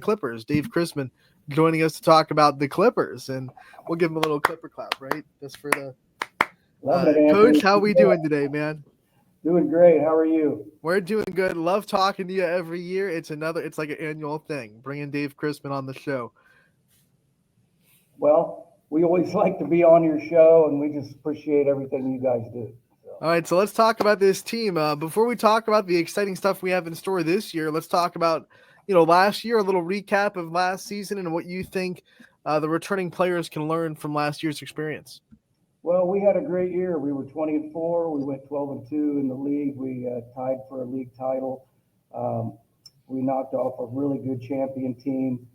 Clippers. Dave Crismon joining us to talk about the Clippers, and we'll give him a little Clipper clap, right? Just for the Loving it, Anthony. coach. How we doing today, man? Doing great. How are you? We're doing good. Love talking to you every year. It's like an annual thing. Bringing Dave Crismon on the show. Well, we always like to be on your show, and we just appreciate everything you guys do. All right, so let's talk about this team. Before we talk about the exciting stuff we have in store this year, let's talk about last year. A little recap of last season and what you think the returning players can learn from last year's experience. Well, we had a great year. We were 20-4. We went 12-2 in the league. We tied for a league title. We knocked off a really good champion team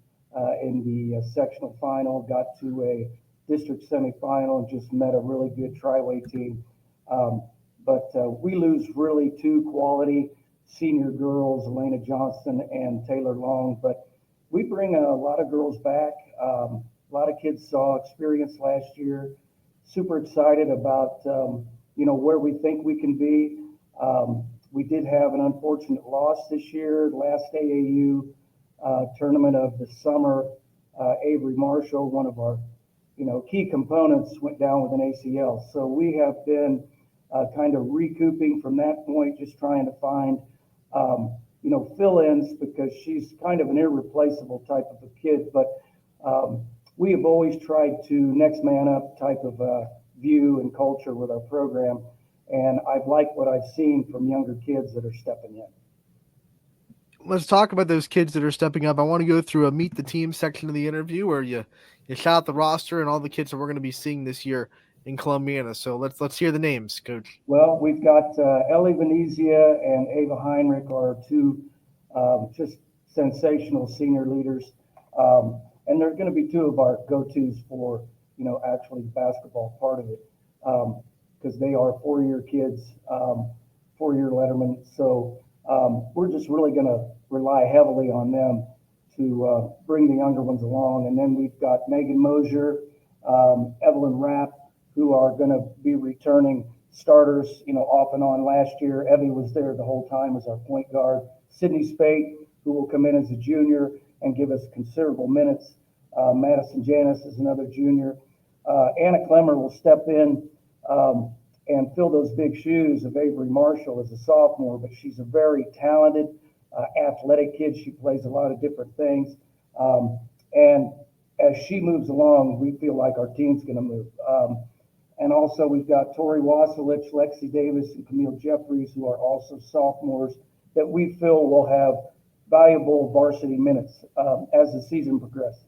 in the sectional final. Got to a district semifinal and just met a really good tri-way team. But we lose really two quality senior girls, Elena Johnson and Taylor Long. But we bring a lot of girls back. A lot of kids saw experience last year. Super excited about where we think we can be. We did have an unfortunate loss this year. Last AAU tournament of the summer, Avery Marshall, one of our key components, went down with an ACL. So we have been kind of recouping from that point, just trying to find fill-ins, because she's kind of an irreplaceable type of a kid. But we have always tried to next man up type of view and culture with our program. And I've liked what I've seen from younger kids that are stepping in. Let's talk about those kids that are stepping up. I want to go through a meet the team section of the interview where you shout out the roster and all the kids that we're going to be seeing this year in Columbiana. So let's hear the names, Coach. Well, we've got Ellie Venezia and Ava Heinrich are two just sensational senior leaders. And they're going to be two of our go-tos for, actually the basketball part of it, because they are four-year kids, four-year lettermen. So we're just really going to rely heavily on them to bring the younger ones along. And then we've got Megan Mosier, Evelyn Rapp, who are going to be returning starters, off and on last year. Evie was there the whole time as our point guard. Sydney Spate, who will come in as a junior and give us considerable minutes. Madison Janis is another junior. Anna Clemmer will step in and fill those big shoes of Avery Marshall as a sophomore, but she's a very talented, athletic kid. She plays a lot of different things. And as she moves along, we feel like our team's going to move. And also we've got Tori Waselich, Lexi Davis, and Camille Jeffries, who are also sophomores that we feel will have valuable varsity minutes as the season progresses.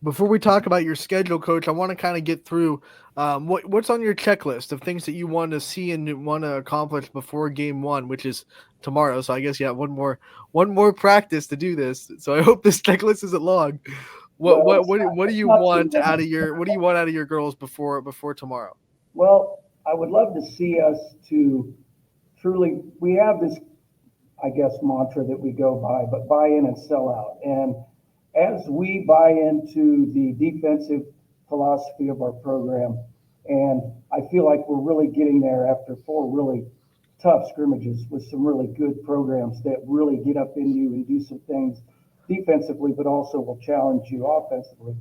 Before we talk about your schedule, Coach, I want to kind of get through what's on your checklist of things that you want to see and want to accomplish before game one, which is tomorrow. So I guess one more practice to do this. So I hope this checklist isn't long. What do you want out of your girls before tomorrow? Well, I would love to see us to truly. We have this, I guess, mantra that we go by, but buy in and sell out. And as we buy into the defensive philosophy of our program, and I feel like we're really getting there after four really tough scrimmages with some really good programs that really get up in you and do some things defensively, but also will challenge you offensively.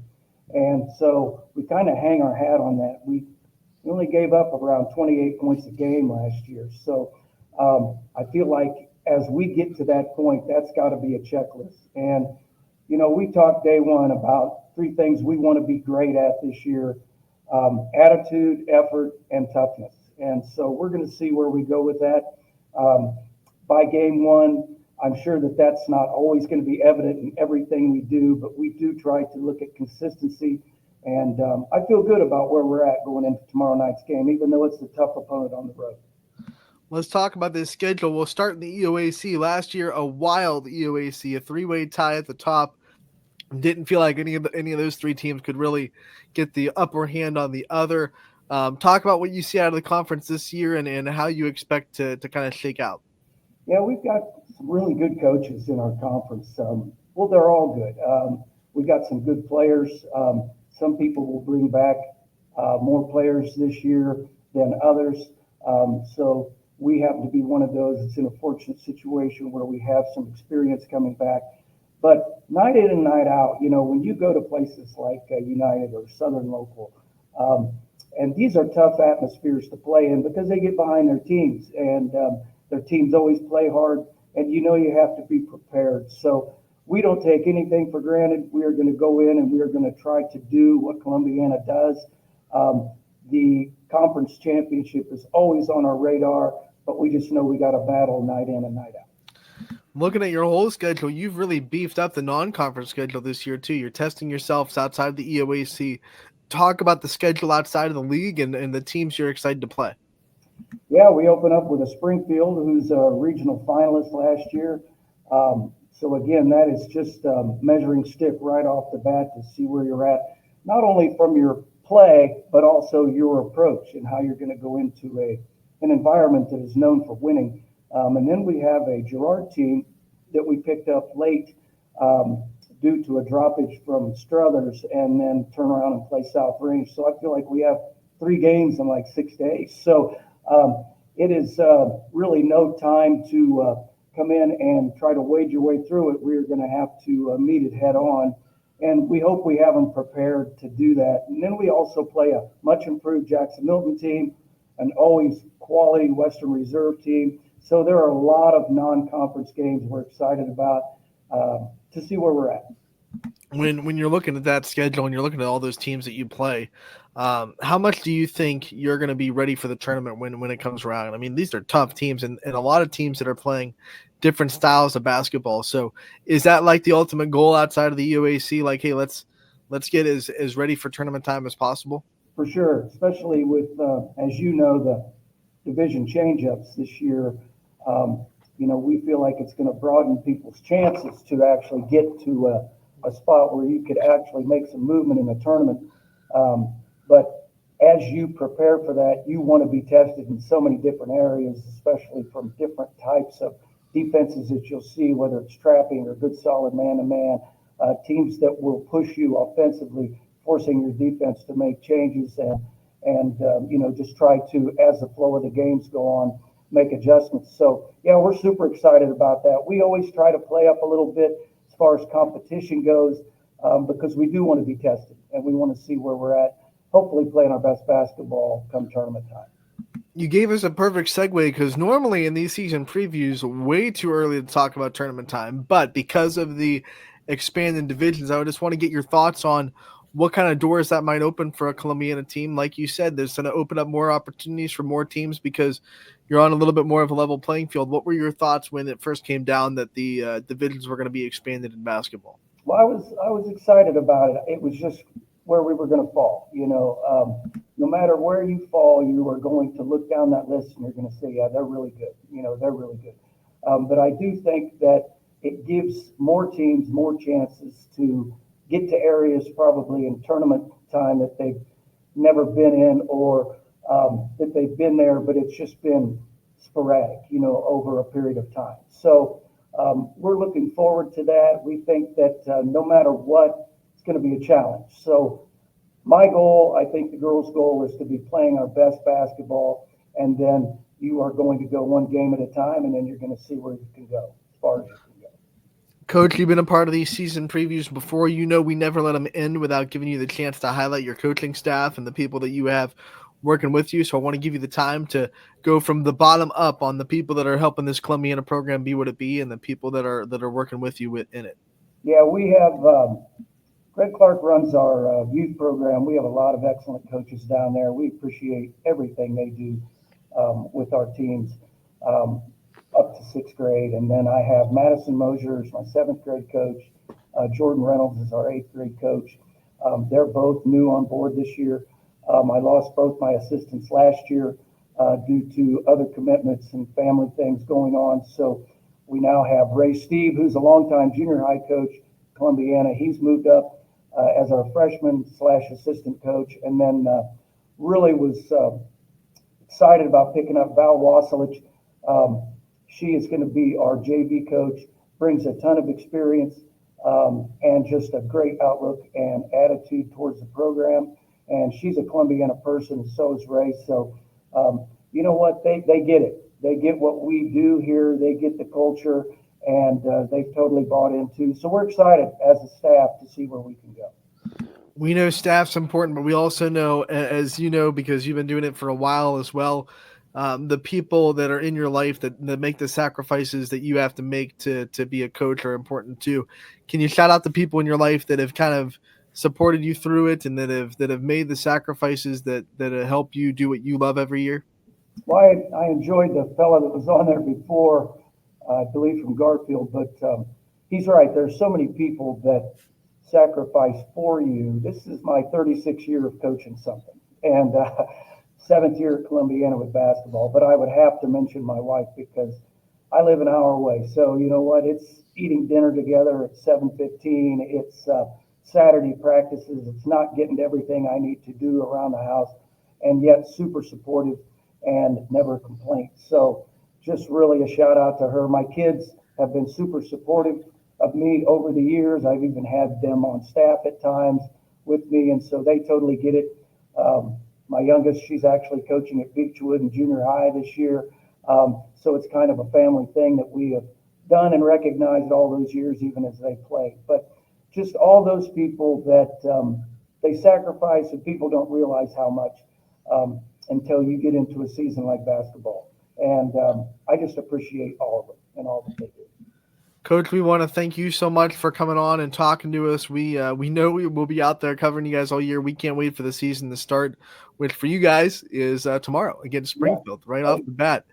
And so we kind of hang our hat on that. We only gave up around 28 points a game last year. So I feel like as we get to that point, that's got to be a checklist. And, we talked day one about three things we want to be great at this year: attitude, effort, and toughness. And so we're going to see where we go with that. By game one, I'm sure that that's not always going to be evident in everything we do, but we do try to look at consistency. And I feel good about where we're at going into tomorrow night's game, even though it's a tough opponent on the road. Let's talk about this schedule. We'll start in the EOAC. Last year, a wild EOAC, a three-way tie at the top. Didn't feel like any of those three teams could really get the upper hand on the other. Talk about what you see out of the conference this year and how you expect to kind of shake out. Yeah, we've got some really good coaches in our conference. Well, they're all good. We got some good players. Some people will bring back more players this year than others. So we happen to be one of those that's in a fortunate situation where we have some experience coming back. But night in and night out, when you go to places like United or Southern Local, um, and these are tough atmospheres to play in because they get behind their teams, and their teams always play hard, and you have to be prepared. So we don't take anything for granted. We are going to go in and we are going to try to do what Columbiana does. Um, the conference championship is always on our radar, but we just know we got to battle night in and night out. Looking at your whole schedule, you've really beefed up the non-conference schedule this year too. You're testing yourselves outside the EOAC. Talk about the schedule outside of the league and the teams you're excited to play. Yeah, we open up with a Springfield, who's a regional finalist last year. So again, that is just measuring stick right off the bat to see where you're at, not only from your play, but also your approach and how you're going to go into an environment that is known for winning. And then we have a Girard team that we picked up late um, due to a droppage from Struthers, and then turn around and play South Range. So I feel like we have 3 games in like 6 days. So um, it is really no time to come in and try to wade your way through it. We're going to have to meet it head on. And we hope we have them prepared to do that. And then we also play a much improved Jackson Milton team, an always quality Western Reserve team. So there are a lot of non-conference games we're excited about to see where we're at. When you're looking at that schedule and you're looking at all those teams that you play, how much do you think you're going to be ready for the tournament when it comes around? I mean, these are tough teams and a lot of teams that are playing different styles of basketball. So is that like the ultimate goal outside of the UAC? Like, hey, let's get as ready for tournament time as possible. For sure, especially with, as you know, the division change-ups this year. Um, we feel like it's going to broaden people's chances to actually get to a spot where you could actually make some movement in the tournament. But as you prepare for that, you want to be tested in so many different areas, especially from different types of defenses that you'll see, whether it's trapping or good solid man-to-man, teams that will push you offensively, forcing your defense to make changes and just try to, as the flow of the games go on, make adjustments. So yeah, we're super excited about that. We always try to play up a little bit as far as competition goes because we do want to be tested and we want to see where we're at. Hopefully, playing our best basketball come tournament time. You gave us a perfect segue because normally in these season previews, way too early to talk about tournament time. But because of the expanded divisions, I would just want to get your thoughts on what kind of doors that might open for a Columbiana team. Like you said, there's going to open up more opportunities for more teams because you're on a little bit more of a level playing field. What were your thoughts when it first came down that the divisions were going to be expanded in basketball? Well, I was excited about it. It was just where we were going to fall. No matter where you fall, you are going to look down that list and you're going to say, yeah, they're really good. They're really good. But I do think that it gives more teams more chances to get to areas probably in tournament time that they've never been in or that they've been there, but it's just been sporadic, over a period of time. So we're looking forward to that. We think that no matter what, it's going to be a challenge. So my goal, I think the girls' goal is to be playing our best basketball, and then you are going to go one game at a time, and then you're going to see where you can go as far as you can go. Coach, you've been a part of these season previews before. You know we never let them end without giving you the chance to highlight your coaching staff and the people that you have working with you. So I want to give you the time to go from the bottom up on the people that are helping this Columbiana program be what it be, and the people that are working with you in it. Yeah, we have Greg Clark runs our youth program. We have a lot of excellent coaches down there. We appreciate everything they do with our teams um, up to sixth grade. And then I have Madison Mosier is my seventh grade coach. Jordan Reynolds is our eighth grade coach. They're both new on board this year. I lost both my assistants last year due to other commitments and family things going on. So we now have Ray Steve, who's a longtime junior high coach, Columbiana. He's moved up as our freshman slash assistant coach, and then really was excited about picking up Val Wasselich. She is going to be our JV coach, brings a ton of experience and just a great outlook and attitude towards the program. And she's a Columbiana person, and so is Ray. So, you know what? They get it. They get what we do here. They get the culture, and they've totally bought into. So we're excited as a staff to see where we can go. We know staff's important, but we also know, as you know, because you've been doing it for a while as well, the people that are in your life that make the sacrifices that you have to make to be a coach are important too. Can you shout out the people in your life that have kind of supported you through it and that have made the sacrifices that help you do what you love every year? Well, I enjoyed the fella that was on there before, I believe from Garfield, but he's right. There's so many people that sacrifice for you. This is my 36th year of coaching something, and seventh year at Columbiana with basketball. But I would have to mention my wife because I live an hour away. So you know what? It's eating dinner together at 7:15. It's Saturday practices. It's not getting to everything I need to do around the house, and yet super supportive and never a complaint. So just really a shout out to her. My kids have been super supportive of me over the years. I've even had them on staff at times with me, and so they totally get it. My youngest, she's actually coaching at Beechwood in junior high this year. So it's kind of a family thing that we have done and recognized all those years, even as they play. But just all those people that they sacrifice, and people don't realize how much until you get into a season like basketball. And I just appreciate all of it and all that they do. Coach, we want to thank you so much for coming on and talking to us. We know we will be out there covering you guys all year. We can't wait for the season to start, which for you guys is tomorrow against Yeah. Springfield, right off Hey, the bat.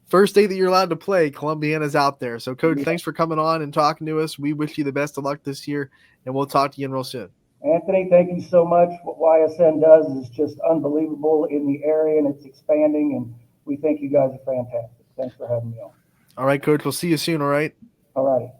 First day that you're allowed to play, Columbiana's out there. So, Coach, yeah. thanks for coming on and talking to us. We wish you the best of luck this year, and we'll talk to you again real soon. Anthony, thank you so much. What YSN does is just unbelievable in the area, and it's expanding, and we think you guys are fantastic. Thanks for having me on. All right, Coach, we'll see you soon, all right? All righty.